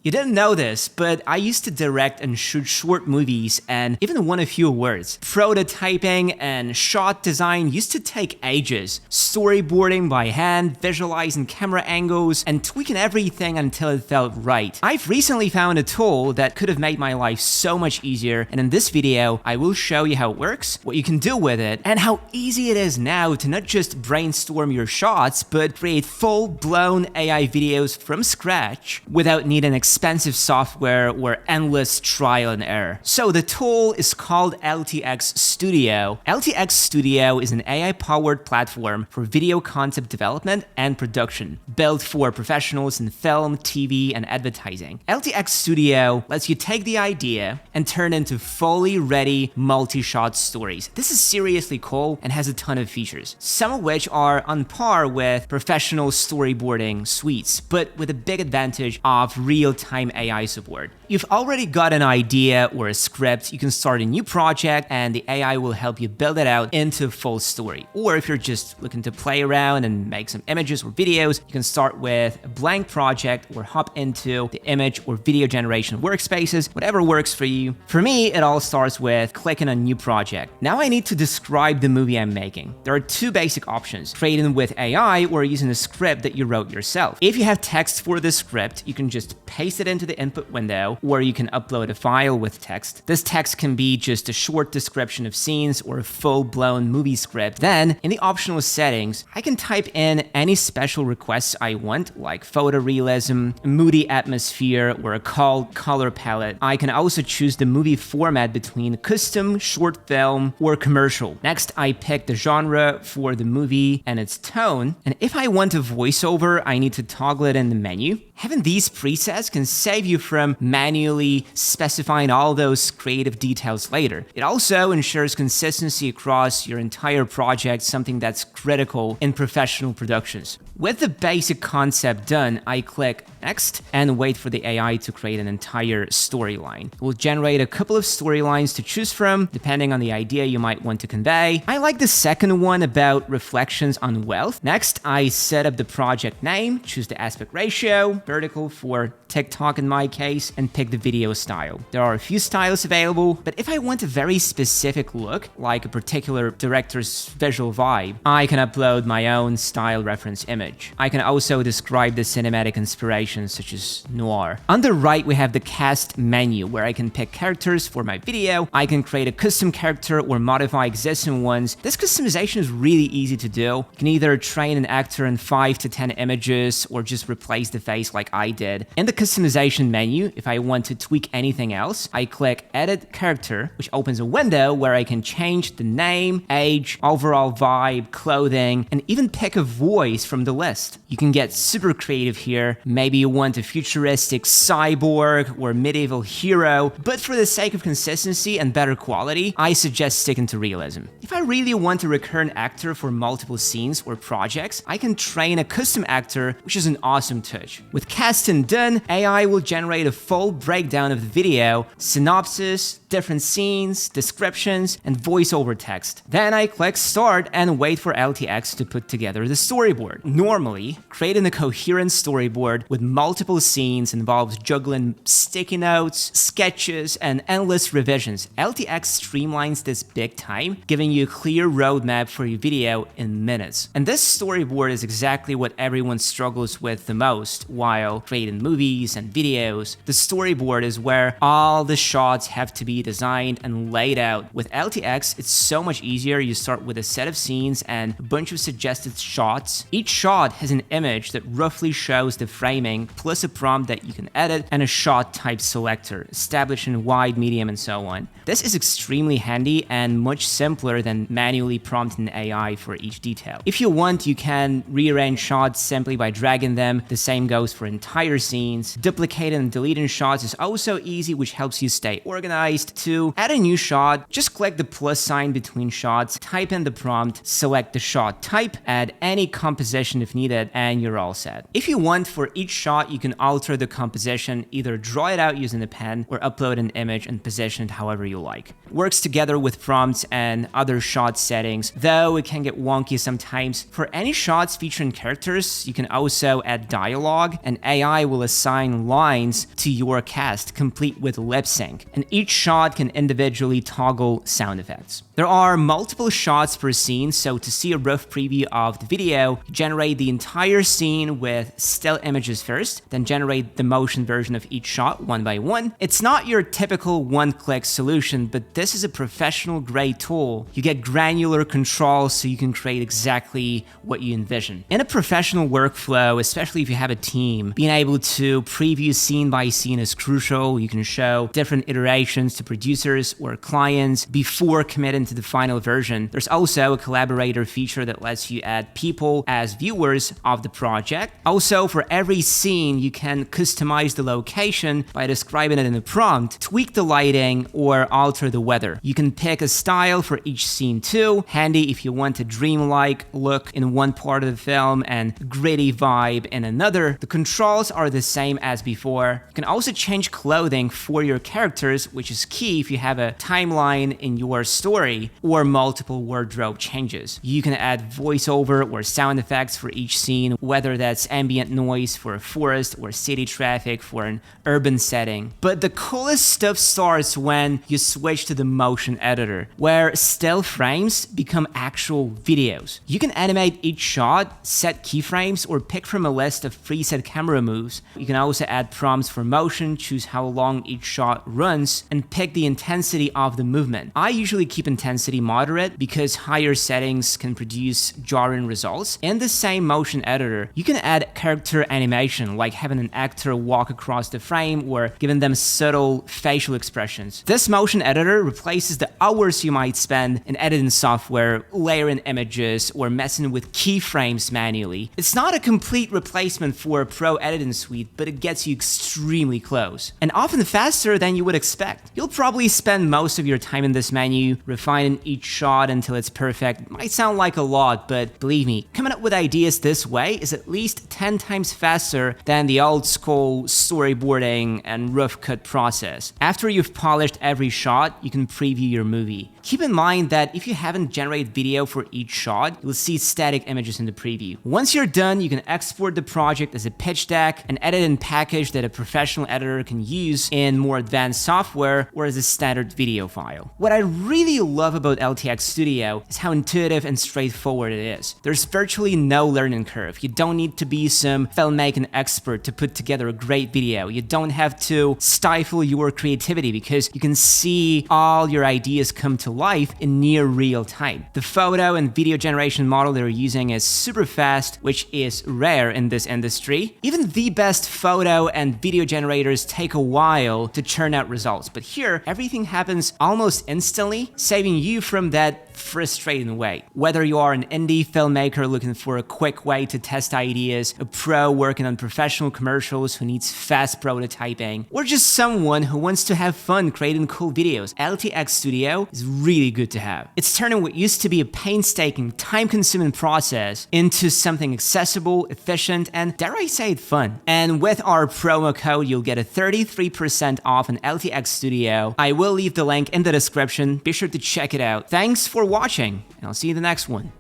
You didn't know this, but I used to direct and shoot short movies and even won a few awards. Prototyping and shot design used to take ages. Storyboarding by hand, visualizing camera angles, and tweaking everything until it felt right. I've recently found a tool that could have made my life so much easier, and in this video, I will show you how it works, what you can do with it, and how easy it is now to not just brainstorm your shots, but create full-blown AI videos from scratch without needing expensive software or endless trial and error. So the tool is called LTX Studio. LTX Studio is an AI-powered platform for video concept development and production, built for professionals in film, TV, and advertising. LTX Studio lets you take the idea and turn into fully ready multi-shot stories. This is seriously cool and has a ton of features, some of which are on par with professional storyboarding suites, but with a big advantage of real-time AI support. You've already got an idea or a script, you can start a new project and the AI will help you build it out into a full story. Or if you're just looking to play around and make some images or videos, you can start with a blank project or hop into the image or video generation workspaces, whatever works for you. For me, it all starts with clicking on new project. Now I need to describe the movie I'm making. There are two basic options: creating with AI or using a script that you wrote yourself. If you have text for the script, you can just paste it into the input window, or you can upload a file with text. This text can be just a short description of scenes or a full-blown movie script. Then, in the optional settings, I can type in any special requests I want, like photorealism, a moody atmosphere, or a cold color palette. I can also choose the movie format between custom, short film, or commercial. Next, I pick the genre for the movie and its tone, and if I want a voiceover, I need to toggle it in the menu. Having these presets can save you from manually specifying all those creative details later. It also ensures consistency across your entire project, something that's critical in professional productions. With the basic concept done, I click Next and wait for the AI to create an entire storyline. It will generate a couple of storylines to choose from, depending on the idea you might want to convey. I like the second one about reflections on wealth. Next, I set up the project name, choose the aspect ratio, vertical for TikTok in my case, and pick the video style. There are a few styles available, but if I want a very specific look, like a particular director's visual vibe, I can upload my own style reference image. I can also describe the cinematic inspirations such as noir. On the right, we have the cast menu where I can pick characters for my video. I can create a custom character or modify existing ones. This customization is really easy to do. You can either train an actor in 5 to 10 images or just replace the face like I did. In the customization menu, if I want to tweak anything else, I click Edit Character, which opens a window where I can change the name, age, overall vibe, clothing, and even pick a voice from the list. You can get super creative here. Maybe you want a futuristic cyborg or medieval hero, but for the sake of consistency and better quality, I suggest sticking to realism. If I really want a recurrent actor for multiple scenes or projects, I can train a custom actor, which is an awesome touch. With casting done, AI will generate a full breakdown of the video, synopsis, different scenes, descriptions, and voiceover text. Then I click Start and wait for LTX to put together the storyboard. Normally, creating a coherent storyboard with multiple scenes involves juggling sticky notes, sketches, and endless revisions. LTX streamlines this big time, giving you a clear roadmap for your video in minutes. And this storyboard is exactly what everyone struggles with the most while creating movies and videos. The storyboard is where all the shots have to be designed and laid out. With LTX, it's so much easier. You start with a set of scenes and a bunch of suggested shots. Each shot has an image that roughly shows the framing, plus a prompt that you can edit, and a shot type selector, establishing wide, medium, and so on. This is extremely handy and much simpler than manually prompting AI for each detail. If you want, you can rearrange shots simply by dragging them. The same goes for entire scenes. Duplicating and deleting shots is also easy, which helps you stay organized. First, to add a new shot, just click the plus sign between shots, type in the prompt, select the shot type, add any composition if needed, and you're all set. If you want, for each shot, you can alter the composition, either draw it out using a pen or upload an image and position it however you like. Works together with prompts and other shot settings, though it can get wonky sometimes. For any shots featuring characters, you can also add dialogue, and AI will assign lines to your cast, complete with lip sync, and each shot can individually toggle sound effects. There are multiple shots per scene, so to see a rough preview of the video, generate the entire scene with still images first, then generate the motion version of each shot one by one. It's not your typical one-click solution, but this is a professional-grade tool. You get granular control so you can create exactly what you envision. In a professional workflow, especially if you have a team, being able to preview scene by scene is crucial. You can show different iterations to producers or clients before committing to the final version. There's also a collaborator feature that lets you add people as viewers of the project. Also, for every scene, you can customize the location by describing it in a prompt, tweak the lighting, or alter the weather. You can pick a style for each scene too, handy if you want a dreamlike look in one part of the film and gritty vibe in another. The controls are the same as before. You can also change clothing for your characters, which is key if you have a timeline in your story or multiple wardrobe changes. You can add voiceover or sound effects for each scene, whether that's ambient noise for a forest or city traffic for an urban setting. But the coolest stuff starts when you switch to the motion editor, where still frames become actual videos. You can animate each shot, set keyframes, or pick from a list of preset camera moves. You can also add prompts for motion, choose how long each shot runs, and pick the intensity of the movement. I usually keep intensity moderate because higher settings can produce jarring results. In the same motion editor, you can add character animation, like having an actor walk across the frame or giving them subtle facial expressions. This motion editor replaces the hours you might spend in editing software, layering images, or messing with keyframes manually. It's not a complete replacement for a pro editing suite, but it gets you extremely close, and often faster than you would expect. You'll probably spend most of your time in this menu, refining each shot until it's perfect. It might sound like a lot, but believe me, coming up with ideas this way is at least 10 times faster than the old school storyboarding and rough cut process. After you've polished every shot, you can preview your movie. Keep in mind that if you haven't generated video for each shot, you'll see static images in the preview. Once you're done, you can export the project as a pitch deck, an edit-in package that a professional editor can use in more advanced software, or as a standard video file. What I really love about LTX Studio is how intuitive and straightforward it is. There's virtually no learning curve. You don't need to be some filmmaking expert to put together a great video. You don't have to stifle your creativity because you can see all your ideas come to life in near real time. The photo and video generation model they're using is super fast, which is rare in this industry. Even the best photo and video generators take a while to churn out results, but here everything happens almost instantly, saving you from that frustrating wait. Whether you are an indie filmmaker looking for a quick way to test ideas, a pro working on professional commercials who needs fast prototyping, or just someone who wants to have fun creating cool videos, LTX Studio is really good to have. It's turning what used to be a painstaking, time-consuming process into something accessible, efficient, and dare I say it, fun. And with our promo code, you'll get a 33% off an LTX Studio. I will leave the link in the description. Be sure to check it out. Thanks for watching, and I'll see you in the next one.